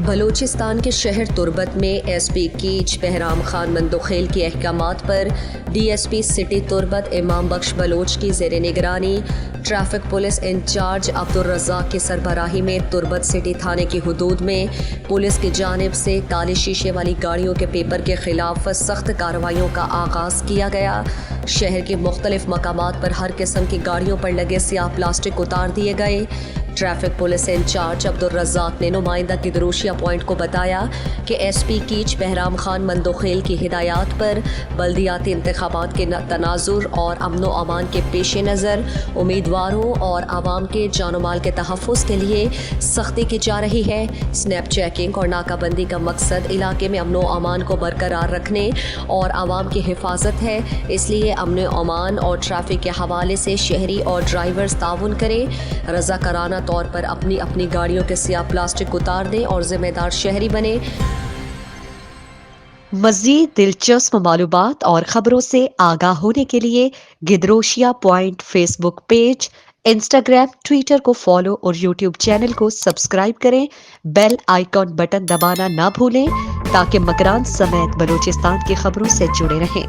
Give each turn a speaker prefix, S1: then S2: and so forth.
S1: بلوچستان کے شہر تربت میں S P catch Bahram Khan Mandokhel کے احکامات پر ڈی ایس پی سٹی تربت امام بخش بلوچ کی زیر نگرانی ٹریفک پولیس انچارج عبدالرزاق کی سربراہی میں تربت سٹی تھانے کی حدود میں پولیس کی جانب سے کالے شیشے والی گاڑیوں کے پیپر کے خلاف سخت کارروائیوں کا آغاز کیا گیا۔ شہر کے مختلف مقامات پر ہر قسم کی گاڑیوں پر لگے سیاہ پلاسٹک اتار دیے گئے۔ ٹریفک پولیس انچارج عبدالرزاق نے نمائندہ گدروشیہ پوائنٹ کو بتایا کہ S P catch Bahram Khan Mandokhel کی ہدایات پر بلدیاتی انتخابات کے تناظر اور امن و امان کے پیش نظر امیدواروں اور عوام کے جان و مال کے تحفظ کے لیے سختی کی جا رہی ہے۔ سنیپ چیکنگ اور ناکہ بندی کا مقصد علاقے میں امن و امان کو برقرار رکھنے اور عوام کی حفاظت ہے، اس لیے امن و امان اور ٹریفک کے حوالے سے شہری اور ڈرائیورز تعاون کریں، رضاکارانہ طور پر اپنی اپنی گاڑیوں کے سیاہ پلاسٹک اتار دیں اور ذمہ دار شہری بنیں۔ مزید دلچسپ معلومات اور خبروں سے آگاہ ہونے کے لیے گدروشیہ point Facebook page, Instagram, Twitter کو فالو اور یوٹیوب چینل کو سبسکرائب کریں۔ بیل آئیکن بٹن دبانا نہ بھولیں تاکہ مکران سمیت بلوچستان کی خبروں سے جڑے رہیں۔